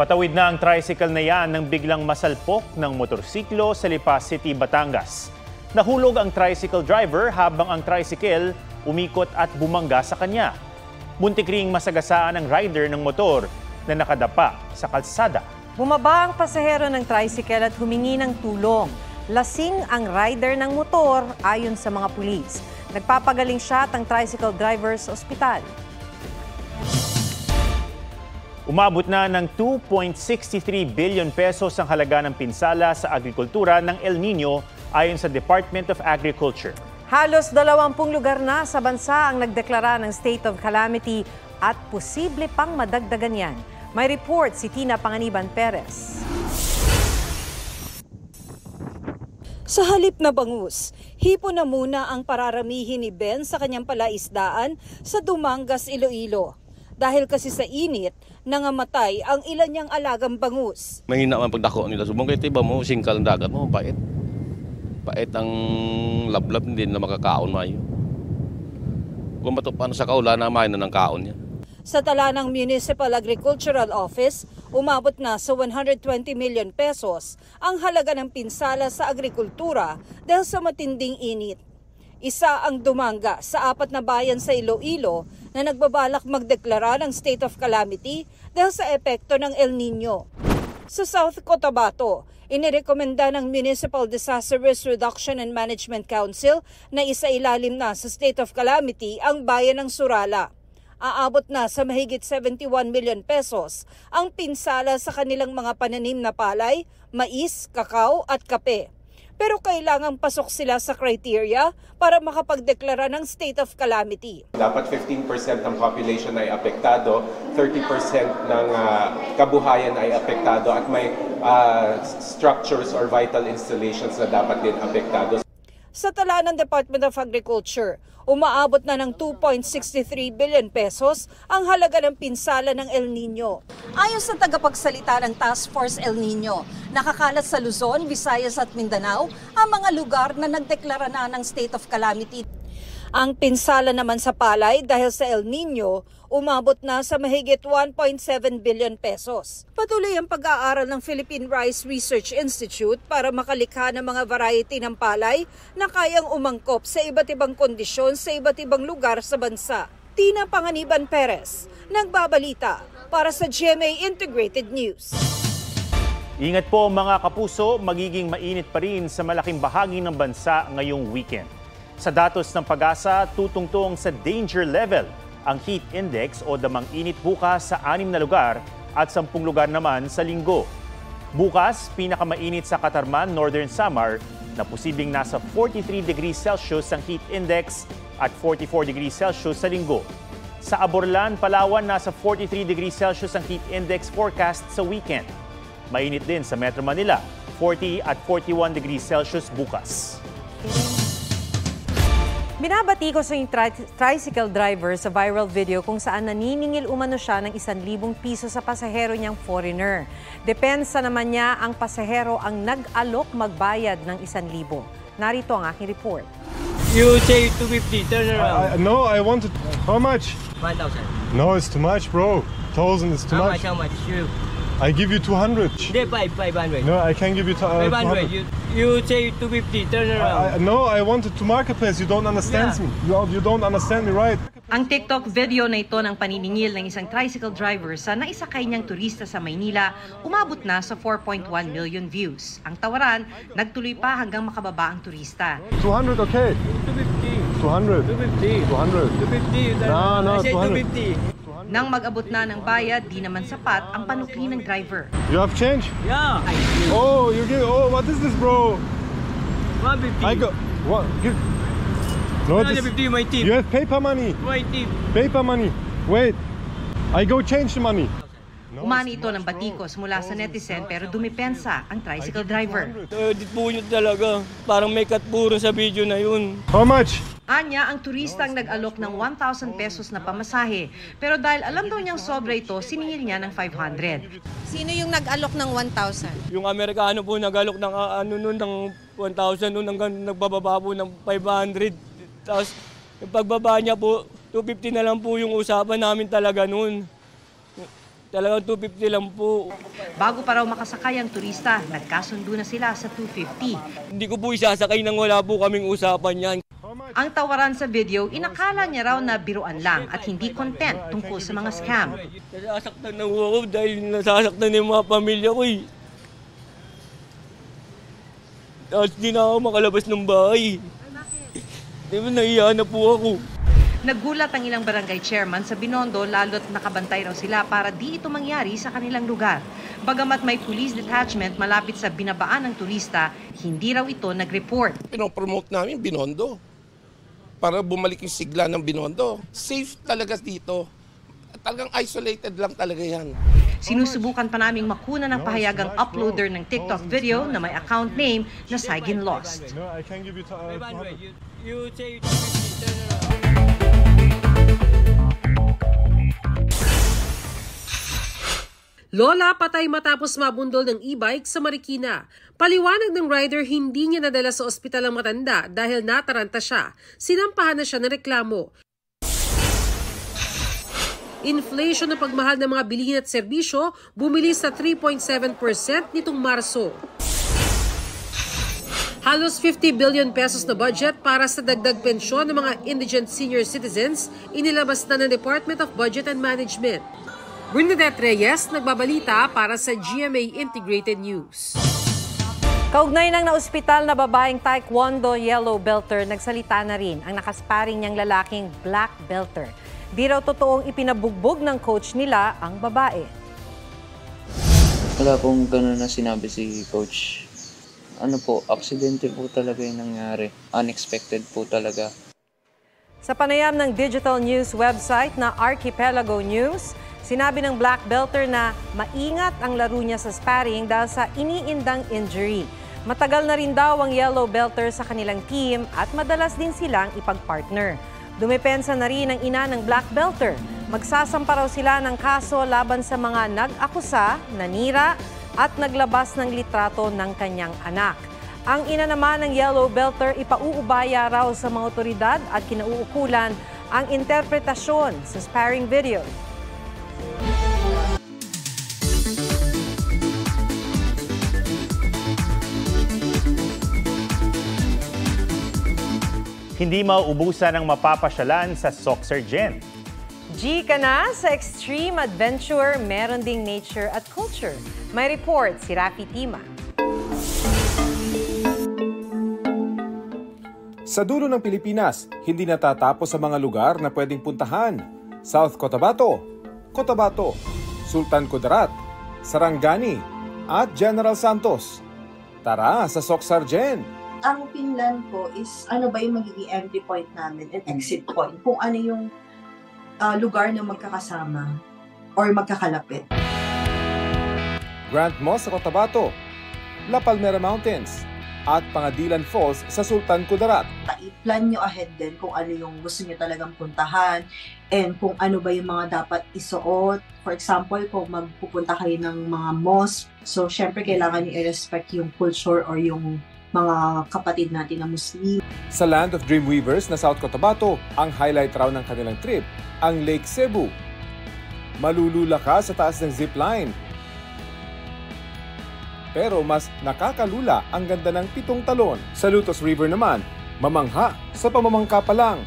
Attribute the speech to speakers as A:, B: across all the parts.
A: Patawid na ang tricycle na yan nang biglang masalpok ng motorsiklo sa Lipa City, Batangas. Nahulog ang tricycle driver habang ang tricycle umikot at bumangga sa kanya. Muntik ring masagasaan ang rider ng motor na nakadapa sa kalsada.
B: Bumaba ang pasahero ng tricycle at humingi ng tulong. Lasing ang rider ng motor ayon sa mga pulis. Nagpapagaling siya at ang tricycle driver sa ospital.
A: Umabot na ng 2.63 billion pesos ang halaga ng pinsala sa agrikultura ng El Nino ayon sa Department of Agriculture.
B: Halos 20 lugar na sa bansa ang nagdeklara ng state of calamity at posible pang madagdagan yan. May report si Tina Panganiban Perez.
C: Sa halip na bangus, hipo na muna ang pararamihin ni Ben sa kanyang palaisdaan sa Dumangas, Iloilo. Dahil kasi sa init, nangamatay ang ilan niyang alagang bangus.
D: Mahina ang pagdako nila. Subong kayo tiba mo, singkal ang dagat mo, pait. Pait ang lablab, hindi na makakaon mayo. Kung paano sa kaulan na mayo na ng kaon niya.
C: Sa tala ng Municipal Agricultural Office, umabot na sa 120 million pesos ang halaga ng pinsala sa agrikultura dahil sa matinding init. Isa ang Dumanga sa 4 na bayan sa Iloilo na nagbabalak magdeklara ng state of calamity dahil sa epekto ng El Nino. Sa South Cotabato, inirekomenda ng Municipal Disaster Risk Reduction and Management Council na isailalim na sa state of calamity ang bayan ng Surala. Aabot na sa mahigit 71 million pesos ang pinsala sa kanilang mga pananim na palay, mais, kakao at kape. Pero kailangang pasok sila sa criteria para makapagdeklara ng state of calamity.
E: Dapat 15% ng population ay apektado, 30% ng kabuhayan ay apektado at may structures or vital installations na dapat din apektado.
C: Sa tala ng Department of Agriculture, umaabot na ng 2.63 billion pesos ang halaga ng pinsala ng El Nino. Ayon sa tagapagsalita ng Task Force El Nino, nakakalat sa Luzon, Visayas at Mindanao ang mga lugar na nagdeklara na ng state of calamity. Ang pinsala naman sa palay dahil sa El Nino, umabot na sa mahigit 1.7 billion pesos. Patuloy ang pag-aaral ng Philippine Rice Research Institute para makalikha ng mga variety ng palay na kayang umangkop sa iba't ibang kondisyon sa iba't ibang lugar sa bansa. Tina Panganiban Perez, nagbabalita para sa GMA Integrated News.
A: Ingat po mga kapuso, magiging mainit pa rin sa malaking bahagi ng bansa ngayong weekend. Sa datos ng Pag-asa, tutungtong sa danger level ang heat index o damang init bukas sa 6 na lugar at 10 lugar naman sa linggo. Bukas, pinakamainit sa Catarman, Northern Samar na posibleng nasa 43 degrees Celsius ang heat index at 44 degrees Celsius sa linggo. Sa Aborlan, Palawan, nasa 43 degrees Celsius ang heat index forecast sa weekend. Mainit din sa Metro Manila, 40 at 41 degrees Celsius bukas.
B: Binabati ko sa yung tricycle driver sa viral video kung saan naniningil umano siya ng 1,000 piso sa pasahero niyang foreigner. Depensa naman niya ang pasahero ang nag-alok magbayad ng 1,000. Narito ang aking report.
F: You say 250, turn around.
G: No, I wanted... How much?
F: 1,000.
G: No, it's too much, bro. 1,000 is too much.
F: How much? You.
G: I give you 200.
F: Hindi, 500.
G: No, I can't give you 200.
F: 500. You say 250, turn around.
G: No, I wanted to marketplace. You don't understand me. You don't understand me right.
B: Ang TikTok video na ito ng paniningil ng isang tricycle driver sa naisakay niyang turista sa Maynila umabot na sa 4.1 million views. Ang tawaran, nagtuloy pa hanggang makababa ang turista.
G: 200, okay.
F: 250.
G: 200.
F: 250. 250.
G: No,
F: I say 250.
B: Nang mag-abot na ng bayad, di naman sapat ang panukli ng driver.
G: You have change?
F: Yeah.
G: Oh, you give. Oh, what is this, bro?
F: 150.
G: I go. What? Give. No, this.
F: 150, my tip.
G: You have paper money.
F: My tip.
G: Paper money. Wait. I go change the money.
B: Umani ito ng batikos mula sa netizen pero dumipensa ang tricycle driver.
F: Edit po nyo talaga. Parang may cut puro sa video na yun.
G: How much?
B: Anya, ang turista ang nag-alok ng 1,000 pesos na pamasahe. Pero dahil alam daw niyang sobra ito, siningil niya ng 500.
H: Sino yung nag-alok ng 1,000?
F: Yung Amerikano po nag-alok ng ng 1,000 noon hanggang nagbababa po ng 500. Tapos yung pagbaba niya po, 250 na lang po yung usapan namin talaga noon. Talagang 250 lang po.
B: Bago pa raw makasakay ang turista, nagkasundo na sila sa 250.
F: Hindi ko po isasakay nang wala po kaming usapan yan.
B: Ang tawaran sa video, inakala niya raw na biruan lang at hindi content tungkol sa mga scam.
F: Nasasaktan na ako dahil nasasaktan na yung mga pamilya ko eh. Tapos di na ako makalabas ng bahay. Diba nahiya na po ako.
B: Naggulat ang ilang barangay chairman sa Binondo lalo't nakabantay raw sila para di ito mangyari sa kanilang lugar. Bagamat may police detachment malapit sa binabaan ng turista, hindi raw ito nag-report.
I: Pinopromote namin Binondo para bumalik yung sigla ng Binondo. Safe talaga dito. Talagang isolated lang talaga yan.
B: Sinusubukan pa naming makuna ng pahayagang uploader ng TikTok video na may account name na Saigon Lost.
G: No, I can give you
F: You say
J: Lola patay matapos mabundol ng e-bike sa Marikina. Paliwanag ng rider hindi niya nadala sa ospital ang matanda dahil nataranta siya. Sinampahan na siya ng reklamo. Inflation na pagmahal ng mga bilihin at serbisyo bumilis sa 3.7% nitong Marso. Halos 50 billion pesos na budget para sa dagdag pensyon ng mga indigent senior citizens inilabas na ng Department of Budget and Management. Bernadette Reyes, nagbabalita para sa GMA Integrated News.
B: Kaugnay ng naospital na babaeng Taekwondo Yellow Belter, nagsalita na rin ang nakasparing niyang lalaking Black Belter. Di raw totoong ipinabugbog ng coach nila ang babae.
K: Wala pong gano'n na sinabi si coach. Ano po, aksidente po talaga yung nangyari. Unexpected po talaga.
B: Sa panayam ng digital news website na Archipelago News, sinabi ng Black Belter na maingat ang laro niya sa sparring dahil sa iniindang injury. Matagal na rin daw ang Yellow Belter sa kanilang team at madalas din silang ipag-partner. Dumepensa na rin ang ina ng Black Belter. Magsasampa raw sila ng kaso laban sa mga nag-akusa, nanira at naglabas ng litrato ng kanyang anak. Ang ina naman ng Yellow Belter ipauubaya raw sa mga otoridad at kinauukulan ang interpretasyon sa sparring video.
A: Hindi mauubusan ng mapapasyalan sa Soxargen.
B: G ka na sa extreme adventure, meron ding nature at culture. May report si Rafi Tima.
L: Sa dulo ng Pilipinas, hindi natatapos sa mga lugar na pwedeng puntahan. South Cotabato, Cotabato, Sultan Kudarat, Sarangani, at General Santos. Tara sa Soxargen!
M: Ang pinlan ko is ano ba yung magiging entry point namin and exit point. Kung ano yung lugar na magkakasama or magkakalapit.
L: Grand Moss sa Cotabato, La Palmera Mountains, at Pangadilan Falls sa Sultan Kudarat.
M: I-plan nyo ahead din kung ano yung gusto nyo talagang puntahan and kung ano ba yung mga dapat isuot. For example, kung magpupunta kayo ng mga mosque, so syempre kailangan nyo i-respect yung culture or yung mga kapatid natin na Muslim.
L: Sa Land of Dreamweavers na South Cotabato, ang highlight raw ng kanilang trip, ang Lake Cebu. Malulula ka sa taas ng zipline. Pero mas nakakalula ang ganda ng 7 talon. Sa Lutos River naman, mamangha sa pamamangka pa lang.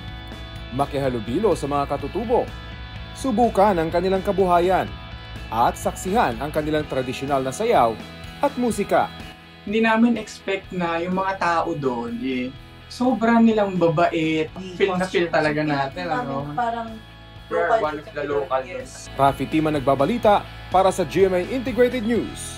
L: Makihalubilo sa mga katutubo. Subukan ang kanilang kabuhayan. At saksihan ang kanilang tradisyonal na sayaw at musika.
N: Hindi namin expect na yung mga tao doon, sobrang nilang babait. Feel na feel talaga natin.
M: Parang
N: we're one of the locals.
L: Rafi Tima nagbabalita para sa GMA Integrated News.